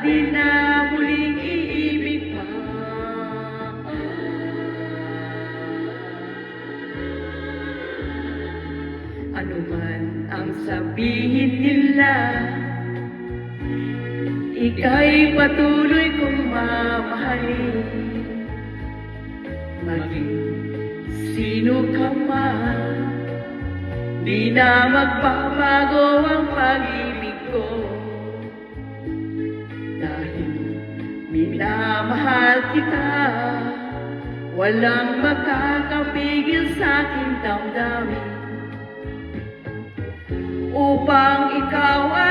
di na muling iibig pa. Ano man ang sabihin nila, ika'y patuloy kong mamahalin. Maging sino ka man, di na magbabago ang pag-ibig ko. Dahil minamahal kita, walang makakapigil sa aking damdamin. Upang ikaw ay